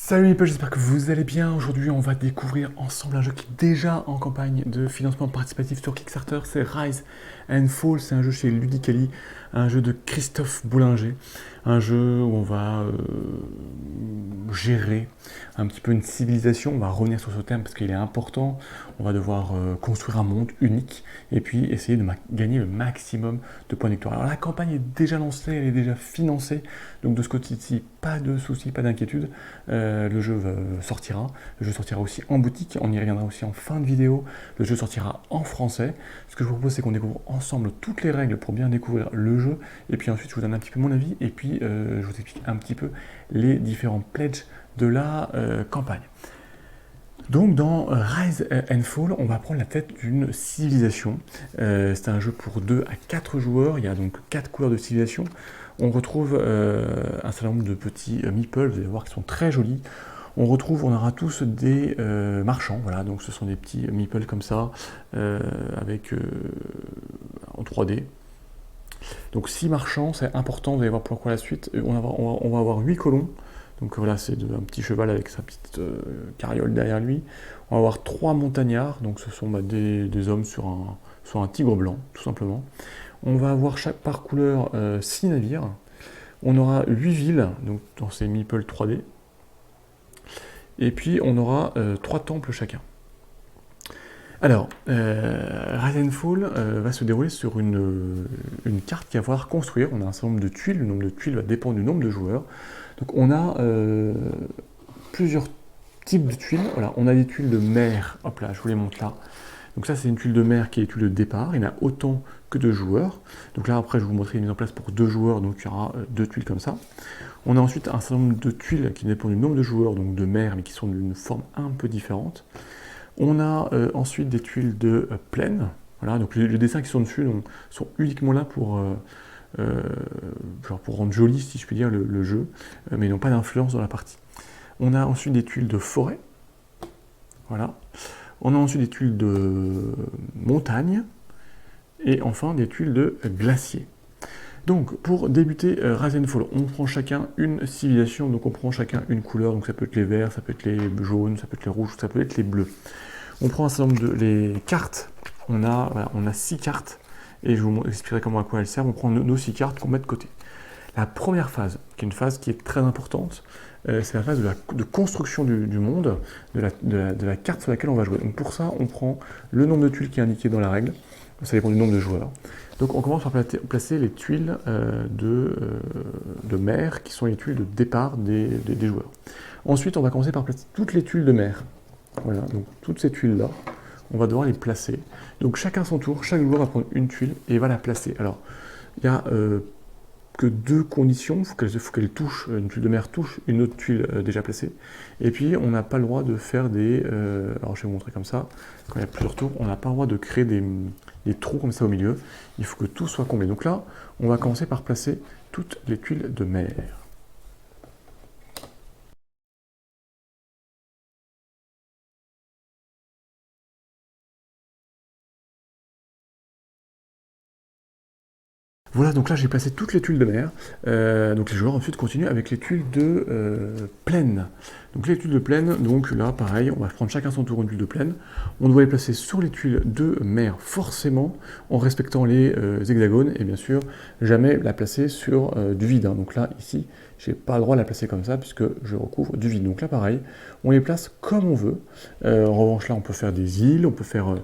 Salut les potes, j'espère que vous allez bien. Aujourd'hui, on va découvrir ensemble un jeu qui est déjà en campagne de financement participatif sur Kickstarter. C'est Rise and Fall. C'est un jeu chez Ludicali, un jeu de Christophe Boulanger. Un jeu où on va gérer un petit peu une civilisation. On va revenir sur ce thème parce qu'il est important. On va devoir construire un monde unique et puis essayer de gagner le maximum de points de victoire. Alors la campagne est déjà lancée, elle est déjà financée. Donc de ce côté-ci, pas de soucis, pas d'inquiétude. Le jeu sortira. Le jeu sortira aussi en boutique. On y reviendra aussi en fin de vidéo. Le jeu sortira en français. Ce que je vous propose, c'est qu'on découvre ensemble toutes les règles pour bien découvrir le jeu. Et puis ensuite, je vous donne un petit peu mon avis. Et puis, je vous explique un petit peu les différents pledges de la campagne. Donc dans Rise and Fall, on va prendre la tête d'une civilisation. C'est un jeu pour 2 à 4 joueurs, il y a donc 4 couleurs de civilisation. On retrouve un certain nombre de petits meeples, vous allez voir qu'ils sont très jolis. On aura tous des marchands, voilà, donc ce sont des petits meeples comme ça, avec en 3D. Donc 6 marchands, c'est important, vous allez voir pourquoi la suite. On va avoir 8 colons. Donc voilà, c'est un petit cheval avec sa petite carriole derrière lui. On va avoir 3 montagnards, donc ce sont des hommes sur un tigre blanc, tout simplement. On va avoir par couleur 6 navires. On aura 8 villes, donc dans ces meeples 3D. Et puis on aura 3 temples chacun. Alors, Rise and Fall va se dérouler sur une carte qu'il va falloir construire. On a un certain nombre de tuiles, le nombre de tuiles va dépendre du nombre de joueurs. Donc on a plusieurs types de tuiles. Voilà, on a des tuiles de mer, hop là, je vous les montre là. Donc ça c'est une tuile de mer qui est une tuile de départ, il y en a autant que de joueurs. Donc là après je vais vous montrer une mise en place pour 2 joueurs, donc il y aura 2 tuiles comme ça. On a ensuite un certain nombre de tuiles qui dépendent du nombre de joueurs, donc de mer, mais qui sont d'une forme un peu différente. On a ensuite des tuiles de plaine. Voilà, donc les dessins qui sont dessus sont uniquement là pour rendre joli, si je puis dire, le jeu, mais ils n'ont pas d'influence dans la partie. On a ensuite des tuiles de forêt. Voilà. On a ensuite des tuiles de montagne. Et enfin des tuiles de glacier. Donc, pour débuter Rise and Fall, on prend chacun une civilisation, donc on prend chacun une couleur, donc ça peut être les verts, ça peut être les jaunes, ça peut être les rouges, ça peut être les bleus. On prend un certain nombre les cartes, on a 6 cartes, et je vous expliquerai comment à quoi elles servent. On prend nos 6 cartes qu'on met de côté. La première phase, qui est une phase qui est très importante, c'est la phase de construction du monde, de la carte sur laquelle on va jouer. Donc pour ça, on prend le nombre de tuiles qui est indiqué dans la règle, ça dépend du nombre de joueurs. Donc on commence par placer les tuiles de mer, qui sont les tuiles de départ des joueurs. Ensuite, on va commencer par placer toutes les tuiles de mer. Voilà, donc toutes ces tuiles-là, on va devoir les placer. Donc chacun son tour, chaque joueur va prendre une tuile et va la placer. Alors, il y a que 2 conditions, il faut qu'elle touche, une tuile de mer touche une autre tuile déjà placée. Et puis, on n'a pas le droit de faire des... alors, je vais vous montrer comme ça. Quand il y a plusieurs tours, on n'a pas le droit de créer des trous comme ça au milieu. Il faut que tout soit comblé. Donc là, on va commencer par placer toutes les tuiles de mer. Voilà, donc là j'ai placé toutes les tuiles de mer. Donc les joueurs ensuite continuent avec les tuiles de plaine. Donc les tuiles de plaine, donc là pareil, on va prendre chacun son tour une tuile de plaine. On doit les placer sur les tuiles de mer forcément, en respectant les hexagones, et bien sûr, jamais la placer sur du vide. Hein. Donc là, ici, j'ai pas le droit de la placer comme ça, puisque je recouvre du vide. Donc là pareil, on les place comme on veut. En revanche là, on peut faire des îles, on peut faire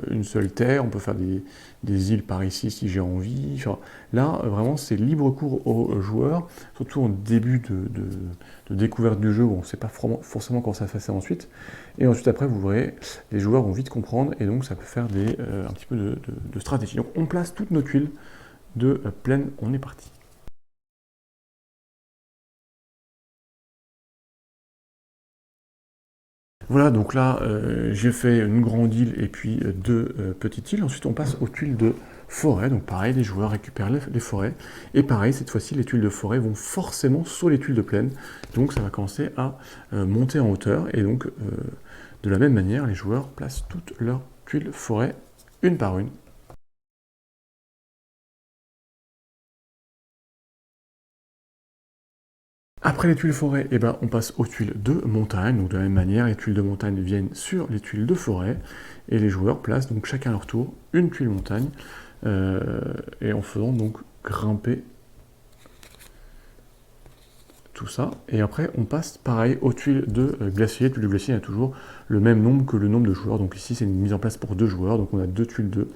une seule terre, on peut faire des îles par ici si j'ai envie. Enfin, là, vraiment, c'est libre cours aux joueurs, surtout en début de découverte du jeu où on ne sait pas forcément comment ça va se passer ensuite. Et ensuite, après, vous verrez, les joueurs vont vite comprendre et donc ça peut faire un petit peu de stratégie. Donc, on place toutes nos tuiles de plaine, on est parti. Voilà, donc là, j'ai fait une grande île et puis 2 petites îles. Ensuite, on passe aux tuiles de forêt. Donc pareil, les joueurs récupèrent les forêts. Et pareil, cette fois-ci, les tuiles de forêt vont forcément sur les tuiles de plaine. Donc ça va commencer à monter en hauteur. Et donc, de la même manière, les joueurs placent toutes leurs tuiles forêt, une par une. Après les tuiles forêt, eh ben, on passe aux tuiles de montagne. Donc de la même manière, les tuiles de montagne viennent sur les tuiles de forêt. Et les joueurs placent donc chacun à leur tour une tuile montagne. Et en faisant donc grimper tout ça. Et après, on passe pareil aux tuiles de glacier. Les tuiles de glacier, il y a toujours le même nombre que le nombre de joueurs. Donc ici, c'est une mise en place pour 2 joueurs. Donc on a 2 tuiles de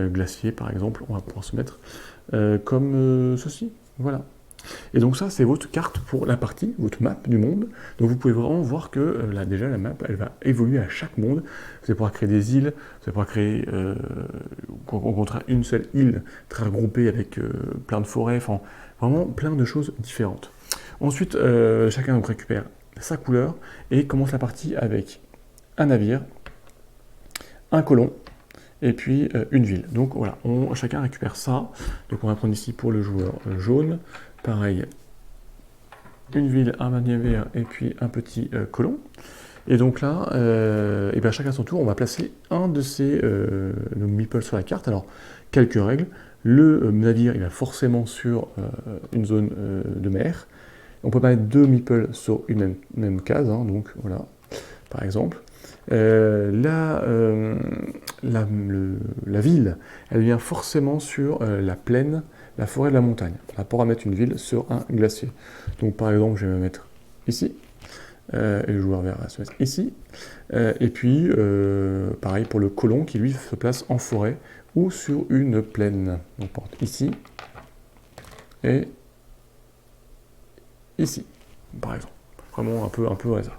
glacier, par exemple. On va pouvoir se mettre comme ceci. Voilà. Et donc ça, c'est votre carte pour la partie, votre map du monde. Donc vous pouvez vraiment voir que là, déjà, la map, elle va évoluer à chaque monde. Vous allez pouvoir créer des îles, vous allez pouvoir créer, au contraire, une seule île très regroupée avec plein de forêts, enfin, vraiment plein de choses différentes. Ensuite, chacun donc récupère sa couleur et commence la partie avec un navire, un colon, et puis une ville. Donc voilà, chacun récupère ça. Donc on va prendre ici pour le joueur jaune, pareil, une ville, un navire et puis un petit colon. Et donc là, et bien chacun à son tour, on va placer un de ces meeples sur la carte. Alors, quelques règles. Le navire, il va forcément sur une zone de mer. On ne peut pas mettre 2 meeples sur une même case, hein, donc voilà, par exemple. La ville, elle vient forcément sur la plaine, la forêt de la montagne. On va pouvoir mettre une ville sur un glacier. Donc par exemple, je vais me mettre ici, et le joueur vert va se mettre ici. Et puis, pareil pour le colon qui lui se place en forêt ou sur une plaine. Donc par exemple, ici et ici, par exemple. Vraiment un peu au hasard.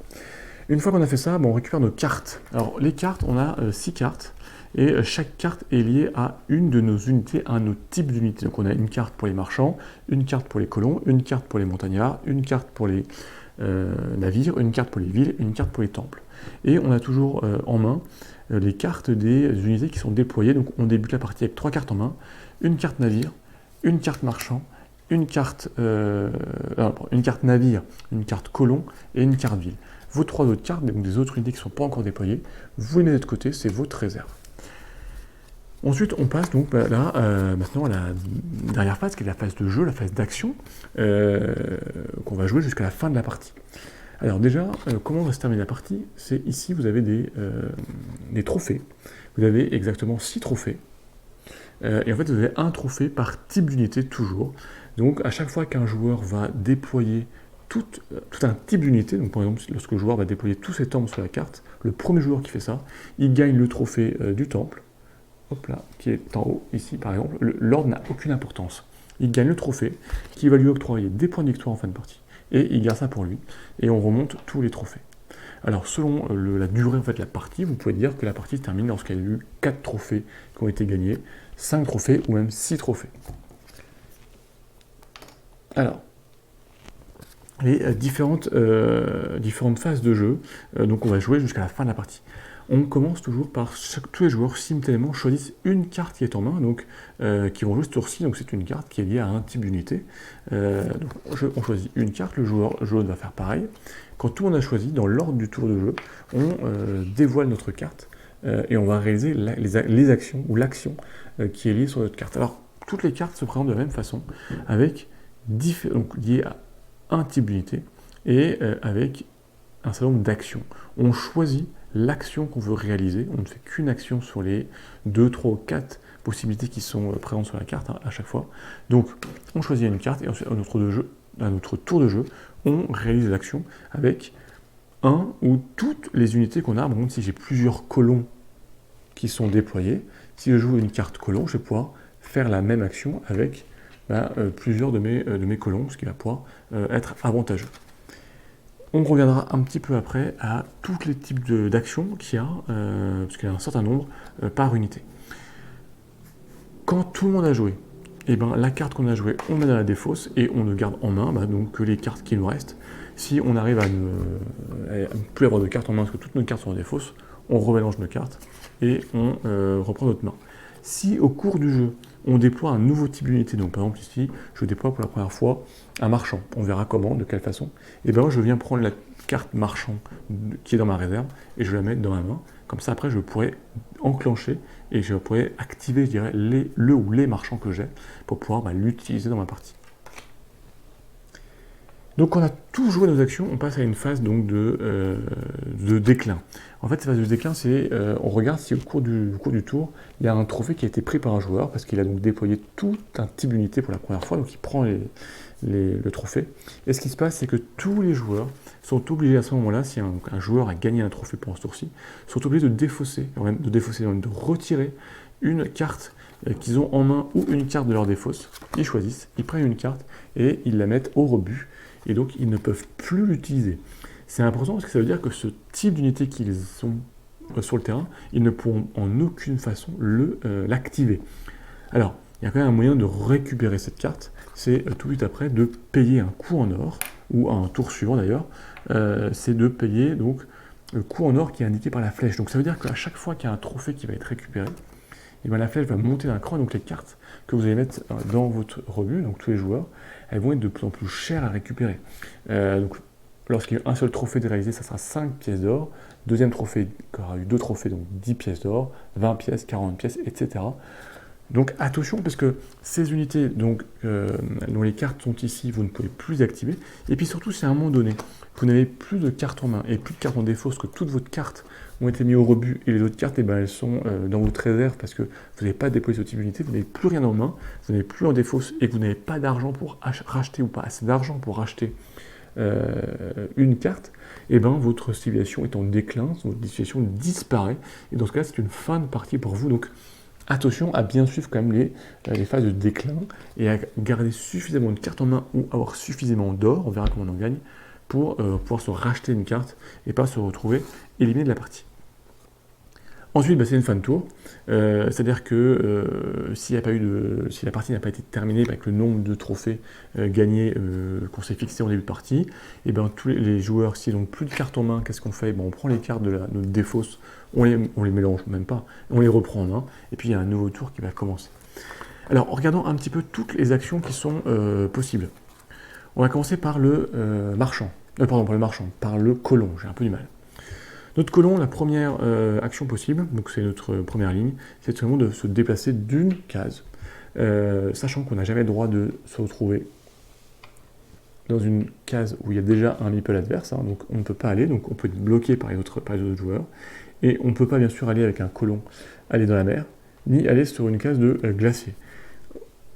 Une fois qu'on a fait ça, on récupère nos cartes. Alors les cartes, on a 6 cartes, et chaque carte est liée à une de nos unités, à un autre type d'unité. Donc on a une carte pour les marchands, une carte pour les colons, une carte pour les montagnards, une carte pour les navires, une carte pour les villes, une carte pour les temples. Et on a toujours en main les cartes des unités qui sont déployées. Donc on débute la partie avec 3 cartes en main, une carte navire, une carte marchand, une carte navire, une carte colon et une carte ville. Vos 3 autres cartes, donc des autres unités qui ne sont pas encore déployées, vous les mettez de côté, c'est votre réserve. Ensuite, on passe donc là, maintenant à la dernière phase, qui est la phase de jeu, la phase d'action, qu'on va jouer jusqu'à la fin de la partie. Alors déjà, comment va se terminer la partie? C'est ici, vous avez des trophées. Vous avez exactement 6 trophées. Et en fait, vous avez un trophée par type d'unité toujours. Donc à chaque fois qu'un joueur va déployer tout un type d'unité, donc par exemple lorsque le joueur va déployer tous ses temples sur la carte, le premier joueur qui fait ça, il gagne le trophée du temple, hop là, qui est en haut, ici par exemple. L'ordre n'a aucune importance. Il gagne le trophée qui va lui octroyer des points de victoire en fin de partie. Et il garde ça pour lui, et on remonte tous les trophées. Alors selon la durée en fait, de la partie, vous pouvez dire que la partie se termine lorsqu'il y a eu 4 trophées qui ont été gagnés, 5 trophées ou même 6 trophées. Alors, les différentes phases de jeu, donc on va jouer jusqu'à la fin de la partie. On commence toujours par tous les joueurs simultanément choisissent une carte qui est en main, donc qui vont jouer ce tour-ci, donc c'est une carte qui est liée à un type d'unité. On choisit une carte, le joueur jaune va faire pareil. Quand tout le monde a choisi, dans l'ordre du tour de jeu, on dévoile notre carte et on va réaliser les actions ou l'action qui est liée sur notre carte. Alors, toutes les cartes se présentent de la même façon, avec donc liées à un type d'unité et avec un certain nombre d'actions. On choisit l'action qu'on veut réaliser, on ne fait qu'une action sur les 2, 3 ou 4 possibilités qui sont présentes sur la carte à chaque fois. Donc on choisit une carte et ensuite à notre tour de jeu, on réalise l'action avec un ou toutes les unités qu'on a. Par exemple, si j'ai plusieurs colons qui sont déployés, si je joue une carte colon, je vais pouvoir faire la même action avec plusieurs de mes colons, ce qui va pouvoir être avantageux. On reviendra un petit peu après à tous les types d'actions qu'il y a, parce qu'il y a un certain nombre par unité. Quand tout le monde a joué, et la carte qu'on a jouée, on met dans la défausse et on ne garde en main donc que les cartes qui nous restent. Si on arrive à ne plus avoir de cartes en main parce que toutes nos cartes sont en défausse, on remélange nos cartes et on reprend notre main. Si au cours du jeu, on déploie un nouveau type d'unité, donc par exemple ici, je déploie pour la première fois un marchand, on verra comment, de quelle façon, et je viens prendre la carte marchand qui est dans ma réserve et je la mets dans ma main, comme ça après je pourrais enclencher et je pourrais activer, je dirais, les marchands que j'ai pour pouvoir l'utiliser dans ma partie. Donc quand on a tous joué nos actions, on passe à une phase donc, de déclin. En fait, cette phase de déclin, c'est on regarde si au cours du tour, il y a un trophée qui a été pris par un joueur, parce qu'il a donc déployé tout un type d'unité pour la première fois, donc il prend le trophée. Et ce qui se passe, c'est que tous les joueurs sont obligés à ce moment-là, si un joueur a gagné un trophée pendant ce tour-ci, sont obligés de défausser, de retirer une carte qu'ils ont en main ou une carte de leur défausse. Ils choisissent, ils prennent une carte et ils la mettent au rebut. Et donc ils ne peuvent plus l'utiliser. C'est important parce que ça veut dire que ce type d'unité qu'ils ont sur le terrain, ils ne pourront en aucune façon l'activer. Alors, il y a quand même un moyen de récupérer cette carte, c'est tout de suite après de payer un coup en or, ou un tour suivant d'ailleurs, c'est de payer donc le coup en or qui est indiqué par la flèche. Donc ça veut dire qu'à chaque fois qu'il y a un trophée qui va être récupéré, et bien la flèche va monter d'un cran, donc les cartes que vous allez mettre dans votre rebut, donc tous les joueurs, elles vont être de plus en plus chères à récupérer. Donc lorsqu'il y a un seul trophée de réalisé, ça sera 5 pièces d'or. Deuxième trophée, il y aura eu 2 trophées, donc 10 pièces d'or, 20 pièces, 40 pièces, etc. Donc attention, parce que ces unités donc, dont les cartes sont ici, vous ne pouvez plus les activer. Et puis surtout, c'est à un moment donné, vous n'avez plus de cartes en main et plus de cartes en défausse, que toutes vos cartes ont été mises au rebut et les autres cartes, eh ben, elles sont dans votre réserve parce que vous n'avez pas déployé ce type d'unité, vous n'avez plus rien en main, vous n'avez plus en défausse et que vous n'avez pas d'argent pour racheter ou pas assez d'argent pour racheter une carte, et ben votre civilisation est en déclin, votre civilisation disparaît. Et dans ce cas-là, c'est une fin de partie pour vous. Donc attention à bien suivre quand même les phases de déclin et à garder suffisamment de cartes en main ou avoir suffisamment d'or, on verra comment on en gagne, pour pouvoir se racheter une carte et pas se retrouver éliminé de la partie. Ensuite, bah, c'est une fin de tour, c'est-à-dire que si la partie n'a pas été terminée avec le nombre de trophées gagnés qu'on s'est fixé en début de partie, et ben, tous les joueurs, s'ils n'ont plus de cartes en main, qu'est-ce qu'on fait? On prend les cartes de notre défausse, on les mélange même pas, on les reprend en main, et puis il y a un nouveau tour qui va commencer. Alors, en regardant un petit peu toutes les actions qui sont possibles, on va commencer par le marchand, par le colon, j'ai un peu du mal. Notre colon, la première action possible, donc c'est notre première ligne, c'est tout simplement de se déplacer d'une case, sachant qu'on n'a jamais le droit de se retrouver dans une case où il y a déjà un meeple adverse, hein, donc on ne peut pas aller, donc on peut être bloqué par les autres joueurs, et on ne peut pas bien sûr aller avec un colon, aller dans la mer, ni aller sur une case de glacier.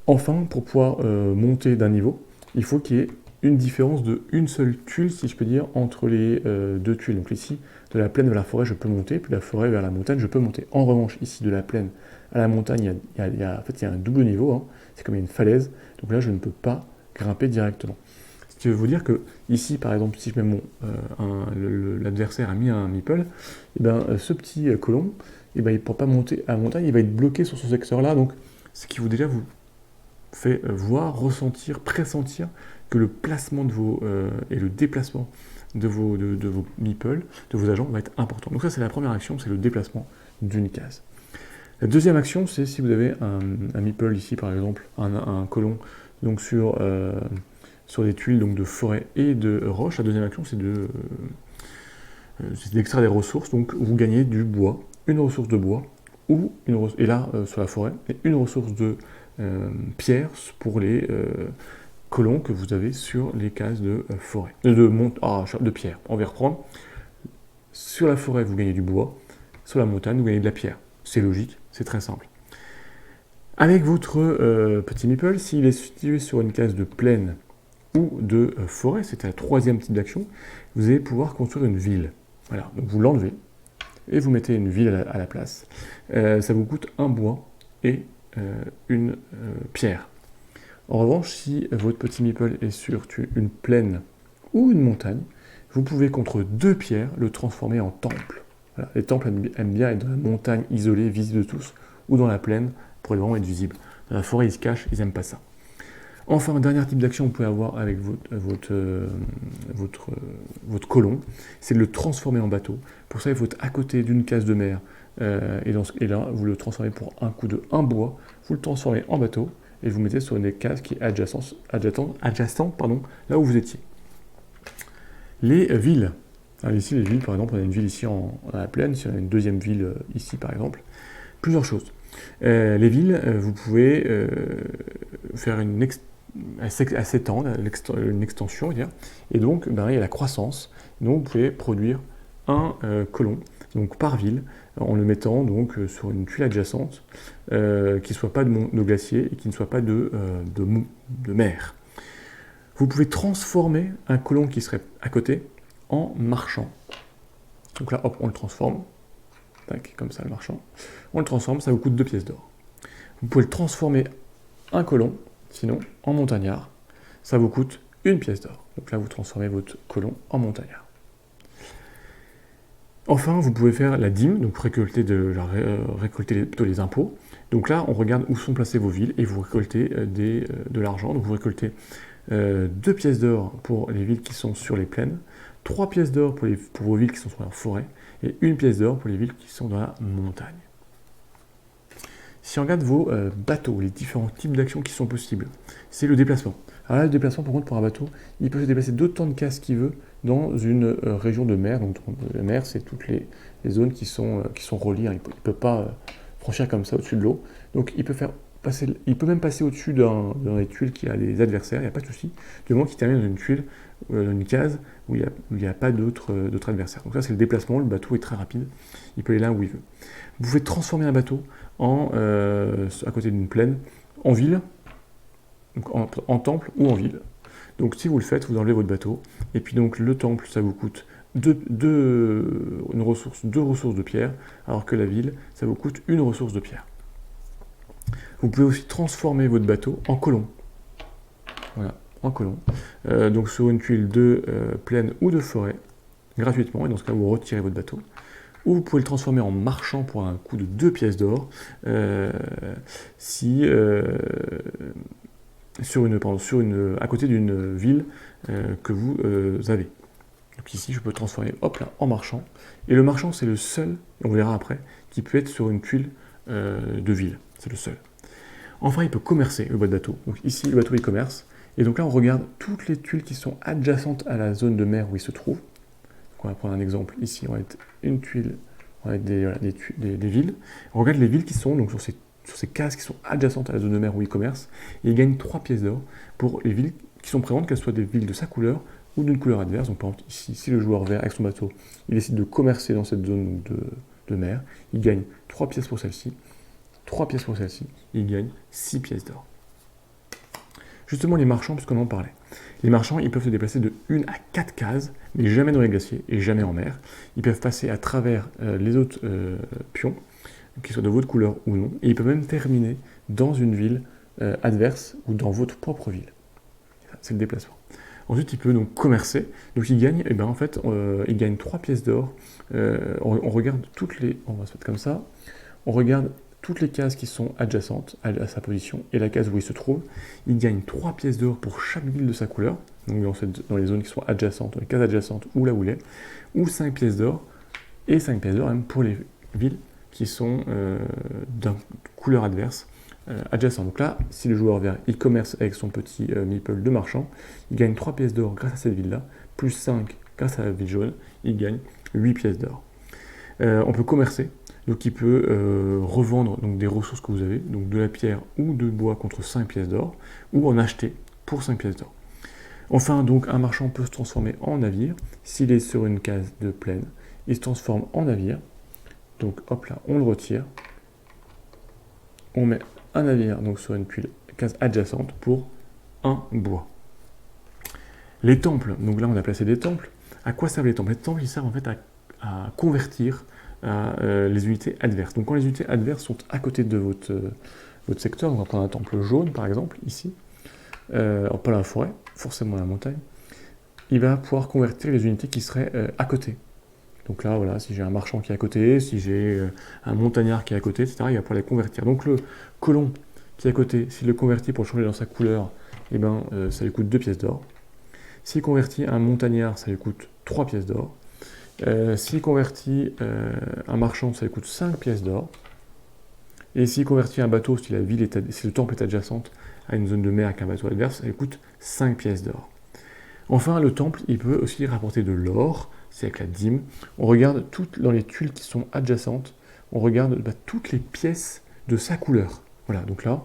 Enfin, pour pouvoir monter d'un niveau, il faut qu'il y ait une différence de une seule tuile, si je peux dire, entre les deux tuiles. Donc ici, de la plaine vers la forêt, je peux monter, puis de la forêt vers la montagne, je peux monter. En revanche, ici, de la plaine à la montagne, il y a un double niveau, hein. C'est comme une falaise, donc là, je ne peux pas grimper directement. Ce qui veut vous dire que ici, par exemple, si je mets l'adversaire a mis un meeple, et ben, ce petit colon, et ben, il ne pourra pas monter à la montagne, il va être bloqué sur ce secteur-là, donc ce qui vous déjà vous fait voir, ressentir, pressentir que le placement de et le déplacement de vos meeples, de vos agents va être important. Donc ça, c'est la première action, c'est le déplacement d'une case. La deuxième action, c'est si vous avez un meeple ici, par exemple, un colon donc sur des tuiles donc de forêt et de roche. La deuxième action, c'est d'extraire des ressources. Donc vous gagnez du bois, une ressource de bois, et là, sur la forêt, et une ressource de pierre pour les colons que vous avez sur les cases de forêt, de pierre. On va reprendre. Sur la forêt, vous gagnez du bois. Sur la montagne, vous gagnez de la pierre. C'est logique, c'est très simple. Avec votre petit meeple, s'il est situé sur une case de plaine ou de forêt, c'était la troisième type d'action, vous allez pouvoir construire une ville. Voilà, donc vous l'enlevez et vous mettez une ville à la place. Ça vous coûte un bois et une pierre. En revanche, si votre petit meeple est sur une plaine ou une montagne, vous pouvez contre 2 pierres le transformer en temple. Voilà. Les temples aiment bien être dans la montagne isolée, visible de tous, ou dans la plaine pour vraiment être visible. Dans la forêt, ils se cachent, ils n'aiment pas ça. Enfin, un dernier type d'action que vous pouvez avoir avec votre colon, c'est de le transformer en bateau. Pour ça, il faut être à côté d'une case de mer, et là, vous le transformez pour un coup de 1 bois, vous le transformez en bateau, et vous mettez sur une case qui est adjacente là où vous étiez. Les villes. Alors ici, les villes, par exemple, on a une ville ici dans la plaine, si on a une deuxième ville ici, par exemple. Plusieurs choses. Les villes, vous pouvez faire elles s'étendent, une extension, on va dire, et donc ben, il y a la croissance. Donc vous pouvez produire un colon donc, par ville en le mettant donc, sur une tuile adjacente qui ne soit pas de glacier et qui ne soit pas de mer. Vous pouvez transformer un colon qui serait à côté en marchand. Donc là, hop, on le transforme. Tac, comme ça, le marchand. On le transforme, ça vous coûte 2 pièces d'or. Vous pouvez le transformer un colon, sinon en montagnard. Ça vous coûte 1 pièce d'or. Donc là, vous transformez votre colon en montagnard. Enfin, vous pouvez faire la dîme, donc récolter plutôt les impôts. Donc là, on regarde où sont placées vos villes et vous récoltez de l'argent. Donc vous récoltez 2 pièces d'or pour les villes qui sont sur les plaines, 3 pièces d'or pour vos villes qui sont sur la forêt, et 1 pièce d'or pour les villes qui sont dans la montagne. Si on regarde vos bateaux, les différents types d'actions qui sont possibles, c'est le déplacement. Alors là, le déplacement, par contre, pour un bateau, il peut se déplacer d'autant de cases qu'il veut dans une région de mer. Donc la mer, c'est toutes les zones qui sont reliées. Il ne peut pas franchir comme ça au-dessus de l'eau. Donc il peut même passer au-dessus dans les tuiles qui a des adversaires, il n'y a pas de souci, du moment qu'il termine dans une tuile, dans une case où il n'y a pas d'autres adversaires. Donc ça, c'est le déplacement, le bateau est très rapide, il peut aller là où il veut. Vous pouvez transformer un bateau à côté d'une plaine en ville, donc en temple ou en ville. Donc si vous le faites, vous enlevez votre bateau, et puis donc le temple, ça vous coûte deux ressources de pierre, alors que la ville, ça vous coûte une ressource de pierre. Vous pouvez aussi transformer votre bateau en colon. Voilà, en colon. Donc sur une tuile de plaine ou de forêt, gratuitement, et dans ce cas, vous retirez votre bateau. Ou vous pouvez le transformer en marchand pour un coût de 2 pièces d'or, à côté d'une ville que vous avez. Donc ici, je peux transformer en marchand. Et le marchand, c'est le seul, on verra après, qui peut être sur une tuile de ville. C'est le seul. Enfin, il peut commercer le bateau. Donc ici, le bateau, il commerce. Et donc là, on regarde toutes les tuiles qui sont adjacentes à la zone de mer où il se trouve. Donc on va prendre un exemple. Ici, on va être une tuile, on va être des villes. On regarde les villes qui sont donc sur ces cases qui sont adjacentes à la zone de mer où il commerce. Et il gagne 3 pièces d'or pour les villes qui sont présentes, qu'elles soient des villes de sa couleur ou d'une couleur adverse. Donc par exemple, ici, si le joueur vert avec son bateau, il décide de commercer dans cette zone de mer, il gagne 3 pièces pour celle-ci, 3 pièces pour celle-ci, il gagne 6 pièces d'or. Justement, les marchands, puisqu'on en parlait. Les marchands, ils peuvent se déplacer de 1 à 4 cases, mais jamais dans les glaciers et jamais en mer. Ils peuvent passer à travers les autres pions, qu'ils soient de votre couleur ou non, et ils peuvent même terminer dans une ville adverse ou dans votre propre ville. C'est le déplacement. Ensuite, il peut donc commercer. Donc, il gagne, il gagne 3 pièces d'or. On regarde on va se mettre comme ça. On regarde toutes les cases qui sont adjacentes à sa position et la case où il se trouve. Il gagne 3 pièces d'or pour chaque ville de sa couleur, donc dans les zones qui sont adjacentes, dans les cases adjacentes ou là où il est, ou 5 pièces d'or, et 5 pièces d'or même pour les villes qui sont d'une couleur adverse adjacente. Donc là, si le joueur vert il commerce avec son petit meeple de marchand, il gagne 3 pièces d'or grâce à cette ville-là, plus 5 grâce à la ville jaune, il gagne 8 pièces d'or. On peut commercer. Donc il peut revendre donc, des ressources que vous avez, donc de la pierre ou de bois contre 5 pièces d'or, ou en acheter pour 5 pièces d'or. Enfin, donc un marchand peut se transformer en navire. S'il est sur une case de plaine, il se transforme en navire. Donc hop là, on le retire. On met un navire donc, sur une case adjacente pour un bois. Les temples, donc là on a placé des temples. À quoi servent les temples? Les temples, ils servent en fait à convertir les unités adverses. Donc quand les unités adverses sont à côté de votre secteur, on va prendre un temple jaune par exemple, ici, pas la forêt, forcément la montagne, il va pouvoir convertir les unités qui seraient à côté. Donc là, voilà, si j'ai un marchand qui est à côté, si j'ai un montagnard qui est à côté, etc., il va pouvoir les convertir. Donc le colon qui est à côté, s'il le convertit pour changer dans sa couleur, ça lui coûte 2 pièces d'or. S'il convertit un montagnard, ça lui coûte 3 pièces d'or. S'il convertit un marchand, ça lui coûte 5 pièces d'or. Et s'il convertit un bateau, si le temple est adjacente à une zone de mer avec un bateau adverse, ça lui coûte 5 pièces d'or. Enfin, le temple, il peut aussi rapporter de l'or, c'est avec la dîme. On regarde dans les tuiles qui sont adjacentes, on regarde toutes les pièces de sa couleur. Voilà, donc là,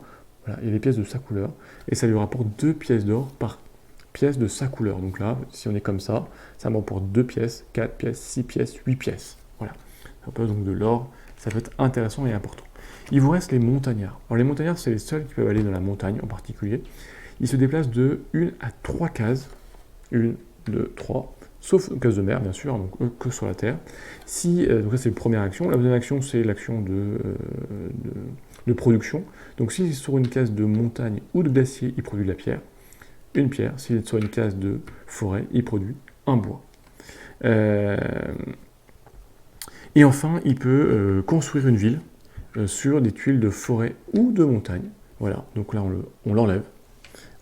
Voilà, il y a les pièces de sa couleur, et ça lui rapporte 2 pièces d'or par pièce de sa couleur. Donc là, si on est comme ça me rapporte 2 pièces, 4 pièces, 6 pièces, 8 pièces. Voilà, ça peut donc de l'or, ça peut être intéressant et important. Il vous reste les montagnards. Alors les montagnards, c'est les seuls qui peuvent aller dans la montagne en particulier. Ils se déplacent de 1 à 3 cases. 1, 2, 3. Sauf case de mer, bien sûr, donc eux que sur la terre. Donc ça, c'est la première action. La deuxième action, c'est l'action de production. Donc s'il est sur une case de montagne ou de glacier, il produit de la pierre. Une pierre. S'il est sur une case de forêt, il produit un bois. Et enfin, il peut construire une ville sur des tuiles de forêt ou de montagne. Voilà, donc là, on l'enlève.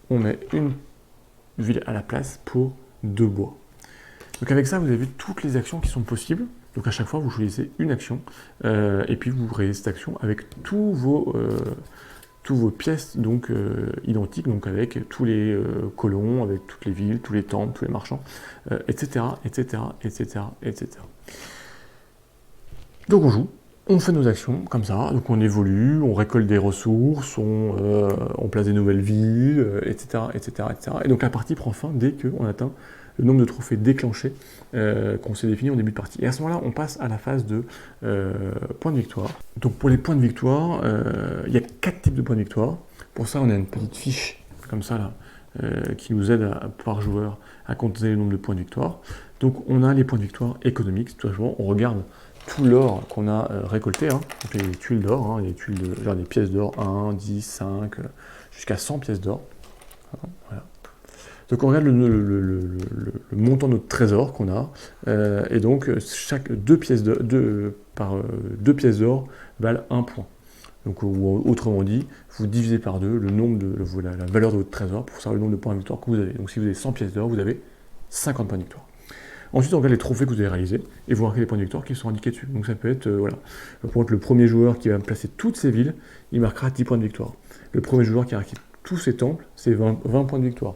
On met une ville à la place pour 2 bois. Donc avec ça, vous avez vu toutes les actions qui sont possibles. Donc à chaque fois, vous choisissez une action et puis vous réalisez cette action avec tous vos pièces donc, identiques, donc avec tous les colons, avec toutes les villes, tous les temples, tous les marchands, etc., etc., etc., etc. Donc on joue, on fait nos actions comme ça, donc on évolue, on récolte des ressources, on place des nouvelles villes, etc., etc., etc. Et donc la partie prend fin dès qu'on atteint le nombre de trophées déclenchés qu'on s'est défini en début de partie. Et à ce moment-là, on passe à la phase de points de victoire. Donc pour les points de victoire, il y a 4 types de points de victoire. Pour ça, on a une petite fiche comme ça là, qui nous aide par joueur à compter le nombre de points de victoire. Donc on a les points de victoire économiques, tout simplement, on regarde tout l'or qu'on a récolté, hein. Donc les tuiles d'or, hein, genre des pièces d'or 1, 10, 5, jusqu'à 100 pièces d'or. Voilà. Donc on regarde le montant de notre trésor qu'on a, et donc chaque 2 pièces d'or valent 1 point. Donc autrement dit, vous divisez par 2 le nombre la valeur de votre trésor pour savoir le nombre de points de victoire que vous avez. Donc si vous avez 100 pièces d'or, vous avez 50 points de victoire. Ensuite, on regarde les trophées que vous avez réalisés et vous marquez les points de victoire qui sont indiqués dessus. Donc ça peut être, voilà, pour être le premier joueur qui va placer toutes ses villes, il marquera 10 points de victoire. Le premier joueur qui a marqué tous ses temples, c'est 20 points de victoire.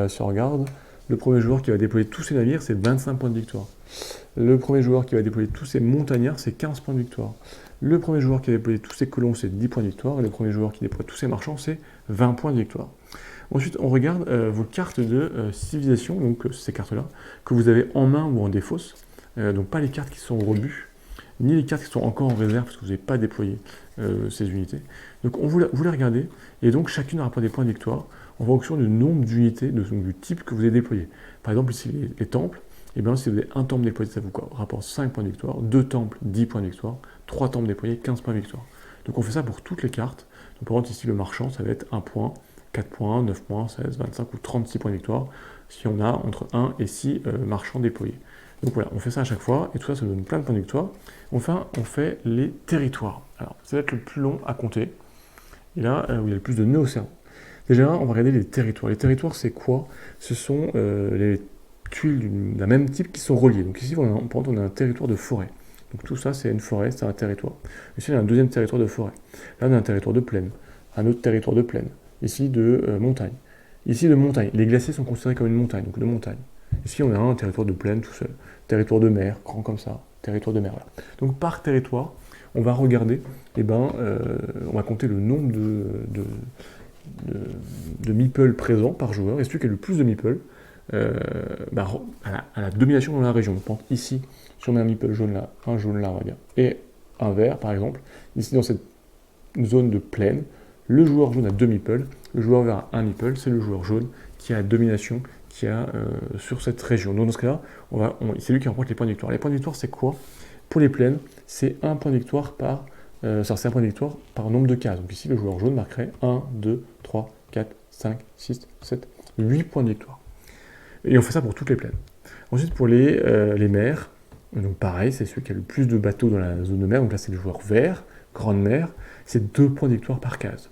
Si on regarde, le premier joueur qui va déployer tous ses navires, c'est 25 points de victoire. Le premier joueur qui va déployer tous ses montagnards, c'est 15 points de victoire. Le premier joueur qui va déployer tous ses colons, c'est 10 points de victoire. Et le premier joueur qui déploie tous ses marchands, c'est 20 points de victoire. Ensuite, on regarde vos cartes de civilisation, donc ces cartes-là, que vous avez en main ou en défausse. Donc pas les cartes qui sont au rebut, ni les cartes qui sont encore en réserve, parce que vous n'avez pas déployé ces unités. Donc vous les regardez, et donc chacune aura des points de victoire en fonction du nombre d'unités, du type que vous avez déployé. Par exemple, ici, les temples, et bien, si vous avez un temple déployé, ça vous rapporte 5 points de victoire, 2 temples, 10 points de victoire, 3 temples déployés, 15 points de victoire. Donc on fait ça pour toutes les cartes. Donc par exemple, ici, le marchand, ça va être 1 point, 4 points, 9 points, 16, 25 ou 36 points de victoire, si on a entre 1 et 6 marchands déployés. Donc voilà, on fait ça à chaque fois, et tout ça, ça donne plein de points de victoire. Enfin, on fait les territoires. Alors, ça va être le plus long à compter, et là, où il y a le plus de nœuds au cerveau. Déjà, on va regarder les territoires. Les territoires, c'est quoi? Ce sont les tuiles d'un même type qui sont reliées. Donc ici, par exemple, on a un territoire de forêt. Donc tout ça, c'est une forêt, c'est un territoire. Ici, on a un deuxième territoire de forêt. Là, on a un territoire de plaine. Un autre territoire de plaine. Ici, de montagne. Ici, de montagne. Les glaciers sont considérés comme une montagne, donc de montagne. Ici, on a un territoire de plaine tout seul. Territoire de mer, grand comme ça. Territoire de mer, voilà. Donc par territoire, on va regarder, on va compter le nombre de meeples présents par joueur, et celui qui a le plus de meeples à la domination dans la région. Donc ici, si on met un meeple jaune là, on va dire, et un vert par exemple, ici dans cette zone de plaine, le joueur jaune a 2 meeples, le joueur vert a 1 meeple, c'est le joueur jaune qui a la domination qui a sur cette région. Donc dans ce cas-là, c'est lui qui remporte les points de victoire. Les points de victoire, c'est quoi? Pour les plaines, c'est un point de victoire par c'est un point de victoire par nombre de cases. Donc ici, le joueur jaune marquerait 1, 2, 3, 4, 5, 6, 7, 8 points de victoire. Et on fait ça pour toutes les plaines. Ensuite, pour les mers, donc pareil, c'est celui qui a le plus de bateaux dans la zone de mer. Donc là, c'est le joueur vert, grande mer, c'est 2 points de victoire par case.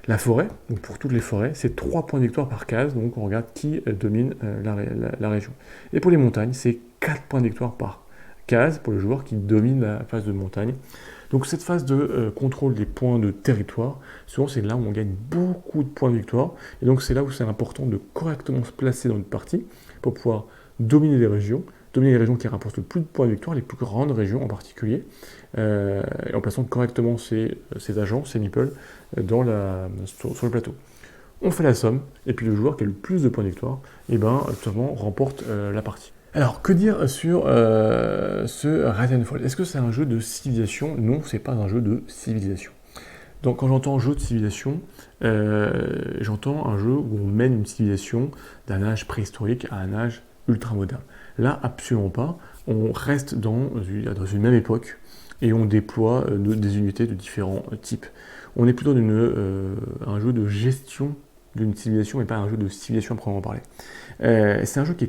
La forêt, donc pour toutes les forêts, c'est 3 points de victoire par case. Donc on regarde qui domine la région. Et pour les montagnes, c'est 4 points de victoire par case pour le joueur qui domine la phase de montagne. Donc cette phase de contrôle des points de territoire, souvent c'est là où on gagne beaucoup de points de victoire, et donc c'est là où c'est important de correctement se placer dans une partie pour pouvoir dominer les régions dominer les régions qui rapportent le plus de points de victoire, les plus grandes régions en particulier, et en plaçant correctement ces agents, ces meeples, sur le plateau. On fait la somme, et puis le joueur qui a le plus de points de victoire, tout simplement remporte la partie. Alors, que dire sur ce Rise and Fall? Est-ce que c'est un jeu de civilisation? Non, c'est pas un jeu de civilisation. Donc, quand j'entends jeu de civilisation, j'entends un jeu où on mène une civilisation d'un âge préhistorique à un âge ultra moderne. Là, absolument pas. On reste dans une même époque et on déploie des unités de différents types. On est plutôt dans un jeu de gestion d'une civilisation et pas un jeu de civilisation à proprement parler. C'est un jeu qui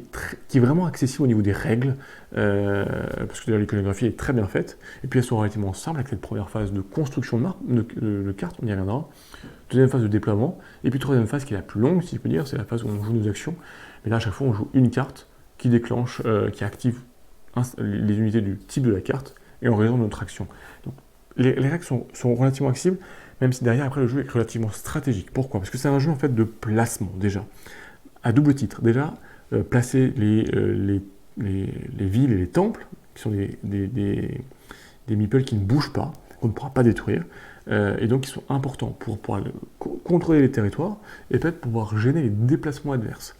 est vraiment accessible au niveau des règles, parce que l'iconographie est très bien faite, et puis elles sont relativement simples avec cette première phase de construction de cartes, on y reviendra, deuxième phase de déploiement, et puis troisième phase qui est la plus longue, si je peux dire, c'est la phase où on joue nos actions, mais là à chaque fois on joue une carte qui déclenche, qui active les unités du type de la carte, et on réalise notre action. Donc les règles sont relativement accessibles, même si derrière, après, le jeu est relativement stratégique. Pourquoi? Parce que c'est un jeu en fait de placement, déjà. À double titre. Déjà, placer les villes et les temples, qui sont des meeples qui ne bougent pas, qu'on ne pourra pas détruire, et donc qui sont importants pour pouvoir contrôler les territoires, et peut-être pouvoir gêner les déplacements adverses.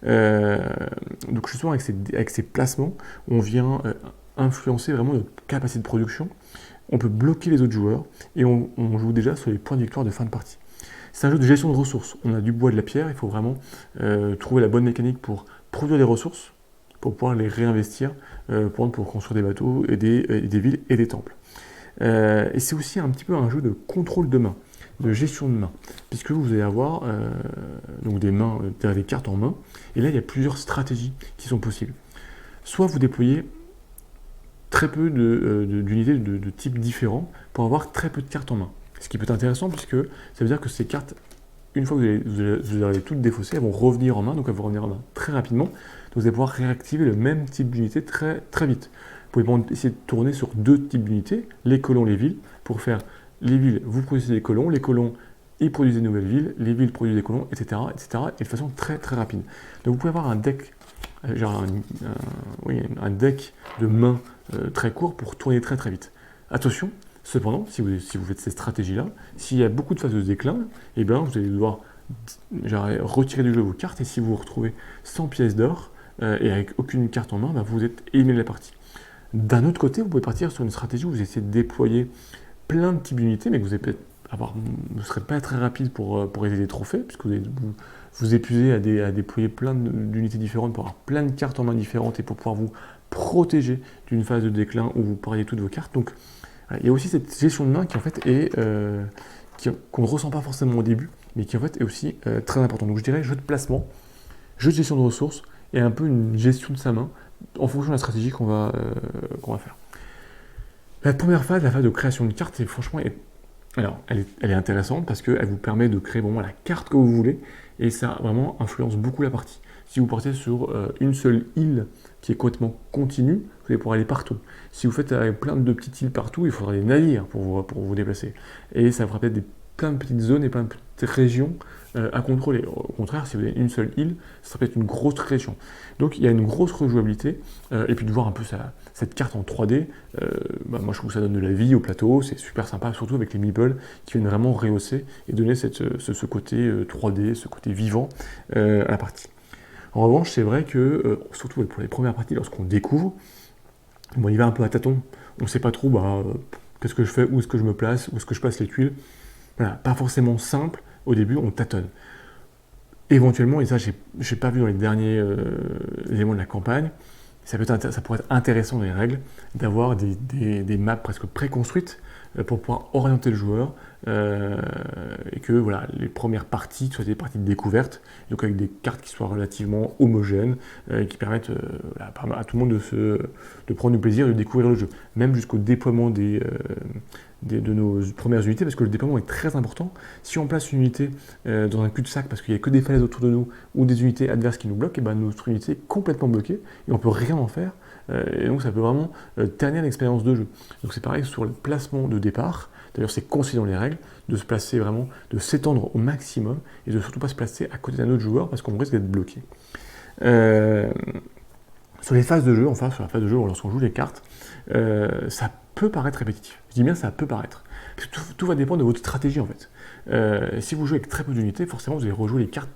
Donc justement, avec ces placements, on vient influencer vraiment notre capacité de production. On peut bloquer les autres joueurs et on joue déjà sur les points de victoire de fin de partie. C'est un jeu de gestion de ressources. On a du bois et de la pierre, il faut vraiment trouver la bonne mécanique pour produire des ressources, pour pouvoir les réinvestir, pour construire des bateaux et des villes et des temples. Et c'est aussi un petit peu un jeu de contrôle de main, de gestion de main, puisque vous allez avoir donc des cartes en main, et là il y a plusieurs stratégies qui sont possibles. Soit vous déployez très peu d'unités de types différents pour avoir très peu de cartes en main. Ce qui peut être intéressant puisque ça veut dire que ces cartes, une fois que vous allez toutes défausser, elles vont revenir en main, donc elles vont revenir en main très rapidement. Donc vous allez pouvoir réactiver le même type d'unité très, très vite. Vous pouvez essayer de tourner sur deux types d'unités, les colons, les villes, pour faire les villes, vous produisez des colons, les colons, ils produisent des nouvelles villes, les villes produisent des colons, etc., etc., et de façon très, très rapide. Donc vous pouvez avoir un deck, un deck de mains très court pour tourner très très vite. Attention, cependant, si vous faites ces stratégies-là, s'il y a beaucoup de phases de déclin, vous allez devoir retirer du jeu vos cartes, et si vous vous retrouvez 100 pièces d'or et avec aucune carte en main, vous êtes éliminé de la partie. D'un autre côté, vous pouvez partir sur une stratégie où vous essayez de déployer plein de types d'unités, mais que vous ne serez pas très rapide pour aider des trophées, puisque vous épuisez à déployer plein d'unités différentes pour avoir plein de cartes en main différentes et pour pouvoir vous protéger d'une phase de déclin où vous perdez toutes vos cartes. Donc il y a aussi cette gestion de main qui en fait qu'on ne ressent pas forcément au début, mais qui en fait est aussi très important. Donc je dirais jeu de placement, jeu de gestion de ressources et un peu une gestion de sa main en fonction de la stratégie qu'on va faire. La première phase, la phase de création de cartes, elle est intéressante parce qu'elle vous permet de créer vraiment la carte que vous voulez et ça vraiment influence beaucoup la partie. Si vous partez sur une seule île qui est complètement continue, vous allez pouvoir aller partout. Si vous faites plein de petites îles partout, il faudra des navires pour vous déplacer. Et ça fera peut-être plein de petites zones et plein de petites régions à contrôler. Au contraire, si vous avez une seule île, ça sera peut-être une grosse région. Donc il y a une grosse rejouabilité. Et puis de voir un peu cette carte en 3D, moi je trouve que ça donne de la vie au plateau, c'est super sympa, surtout avec les meeples qui viennent vraiment rehausser et donner ce côté 3D, ce côté vivant à la partie. En revanche, c'est vrai que, surtout pour les premières parties, lorsqu'on découvre, on y va un peu à tâtons, on ne sait pas trop qu'est-ce que je fais, où est-ce que je me place, où est-ce que je place les tuiles. Voilà, pas forcément simple, au début on tâtonne. Éventuellement, et ça j'ai pas vu dans les derniers éléments de la campagne, ça pourrait être intéressant dans les règles d'avoir des maps presque préconstruites pour pouvoir orienter le joueur et que voilà, les premières parties soient des parties de découverte, donc avec des cartes qui soient relativement homogènes et qui permettent à tout le monde de prendre du plaisir de découvrir le jeu, même jusqu'au déploiement de nos premières unités, parce que le déploiement est très important. Si on place une unité dans un cul-de-sac parce qu'il n'y a que des falaises autour de nous ou des unités adverses qui nous bloquent, et notre unité est complètement bloquée et on ne peut rien en faire. Et donc ça peut vraiment ternir l'expérience de jeu. Donc c'est pareil sur le placement de départ. D'ailleurs c'est conseillé dans les règles de se placer vraiment, de s'étendre au maximum et de surtout pas se placer à côté d'un autre joueur parce qu'on risque d'être bloqué. Sur les phases de jeu, enfin sur la phase de jeu, lorsqu'on joue les cartes, ça peut paraître répétitif. Je dis bien ça peut paraître. Parce que tout va dépendre de votre stratégie en fait. Si vous jouez avec très peu d'unités, forcément vous allez rejouer les cartes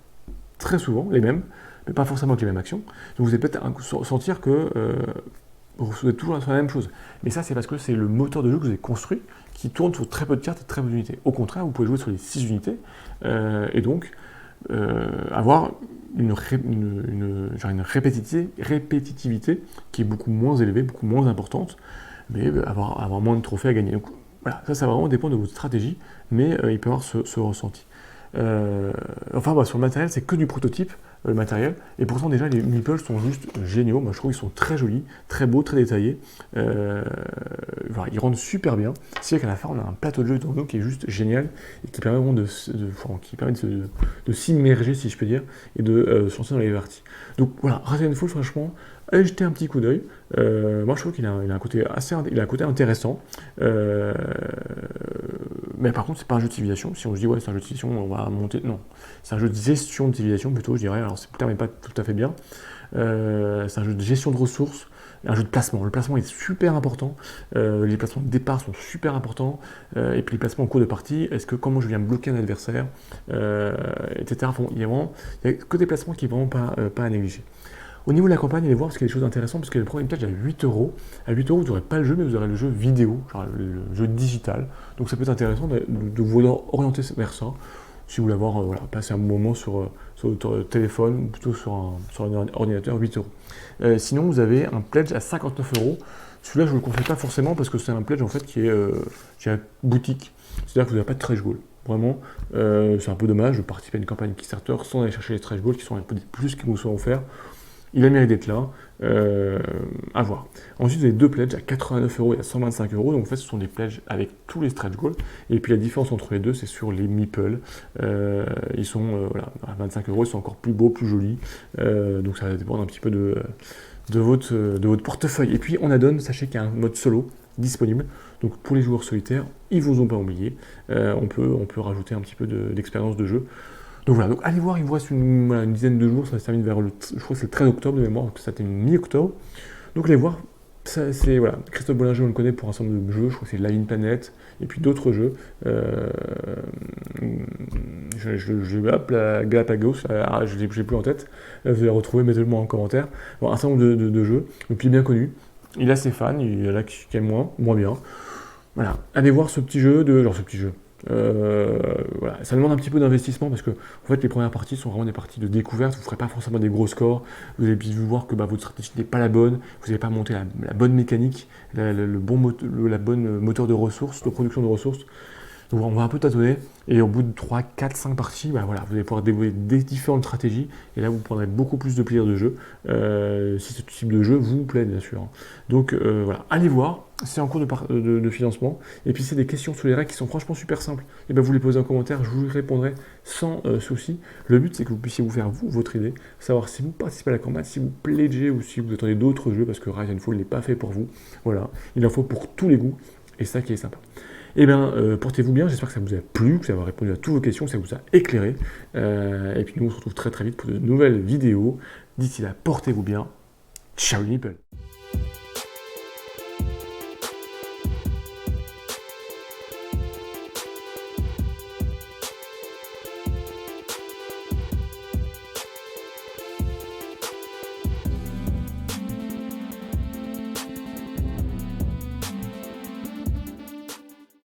très souvent, les mêmes, mais pas forcément avec les mêmes actions. Donc vous allez peut-être sentir que vous êtes toujours sur la même chose. Mais ça, c'est parce que c'est le moteur de jeu que vous avez construit qui tourne sur très peu de cartes et très peu d'unités. Au contraire, vous pouvez jouer sur les 6 unités et donc avoir une répétitivité qui est beaucoup moins élevée, beaucoup moins importante, mais avoir moins de trophées à gagner. Donc voilà, ça va vraiment dépendre de votre stratégie, mais il peut y avoir ce ressenti. Sur le matériel, c'est que du prototype, le matériel, et pourtant déjà les meeples sont juste géniaux. Moi je trouve qu'ils sont très jolis, très beaux, très détaillés. Ils rendent super bien. C'est qu'à la fin on a un plateau de jeu devant nous qui est juste génial et qui permet vraiment de s'immerger, si je peux dire, et de se lancer dans les parties. Donc voilà, Resident Evil, franchement, allez jeter un petit coup d'œil. Moi je trouve qu'il a un côté intéressant. Mais par contre, c'est pas un jeu de civilisation. Si on se dit, ouais, c'est un jeu de civilisation, on va monter. Non, c'est un jeu de gestion de civilisation plutôt, je dirais. Alors, le terme n'est pas tout à fait bien. C'est un jeu de gestion de ressources, un jeu de placement. Le placement est super important. Les placements de départ sont super importants. Et puis, les placements en cours de partie, comment je viens bloquer un adversaire, etc. Il y a que des placements qui ne sont vraiment pas à négliger. Au niveau de la campagne, allez voir parce qu'il y a des choses intéressantes, parce que le premier pledge à 8 euros. À 8 euros, vous n'aurez pas le jeu, mais vous aurez le jeu vidéo, genre le jeu digital. Donc ça peut être intéressant de vous orienter vers ça, si vous voulez avoir, passer un moment sur votre téléphone, ou plutôt sur un ordinateur, 8 euros. Sinon, vous avez un pledge à 59 euros. Celui-là, je ne le conseille pas forcément, parce que c'est un pledge en fait qui est boutique. C'est-à-dire que vous n'avez pas de stretch goal. Vraiment, c'est un peu dommage de participer à une campagne Kickstarter sans aller chercher les stretch goals qui sont un peu plus qui vous sont offerts. Il a le mérite d'être là, à voir. Ensuite, vous avez deux pledges à 89 euros et à 125 euros. Donc en fait, ce sont des pledges avec tous les stretch goals. Et puis la différence entre les deux, c'est sur les meeples. Ils sont à 25 euros, ils sont encore plus beaux, plus jolis. Donc ça va dépendre un petit peu de votre portefeuille. Et puis on add-on, sachez qu'il y a un mode solo disponible. Donc pour les joueurs solitaires, ils vous ont pas oublié. On peut rajouter un petit peu d'expérience de jeu. Donc voilà, donc allez voir, il vous reste une dizaine de jours, ça se termine je crois que c'est le 13 octobre de mémoire, donc ça termine mi-octobre. Donc allez voir, Christophe Bollinger, on le connaît pour un certain nombre de jeux, je crois que c'est Live in Planet, et puis d'autres jeux. La Galapagos, je ne l'ai plus en tête, vous allez retrouver, mettez-le-moi en commentaire. Bon, un certain nombre de jeux, et puis bien connu. Il a ses fans, il y en a qui aiment moins bien. Voilà, allez voir ce petit jeu. Ça demande un petit peu d'investissement parce que en fait les premières parties sont vraiment des parties de découverte, vous ne ferez pas forcément des gros scores, vous allez vu voir que votre stratégie n'est pas la bonne, vous n'avez pas monté la bonne mécanique, la bonne moteur de ressources, de production de ressources. Donc on va un peu tâtonner et au bout de 3, 4, 5 parties, vous allez pouvoir développer des différentes stratégies et là vous prendrez beaucoup plus de plaisir de jeu si ce type de jeu vous plaît bien sûr. Donc allez voir, c'est en cours de financement et puis c'est des questions sur les règles qui sont franchement super simples. Et vous les posez en commentaire, je vous répondrai sans souci. Le but c'est que vous puissiez vous faire votre idée, savoir si vous participez à la campagne, si vous pledgez ou si vous attendez d'autres jeux parce que Rise and Fall n'est pas fait pour vous. Voilà, il en faut pour tous les goûts et ça qui est sympa. Portez-vous bien, j'espère que ça vous a plu, que ça va répondre à toutes vos questions, que ça vous a éclairé. Et puis nous, on se retrouve très très vite pour de nouvelles vidéos. D'ici là, portez-vous bien. Ciao les meeples.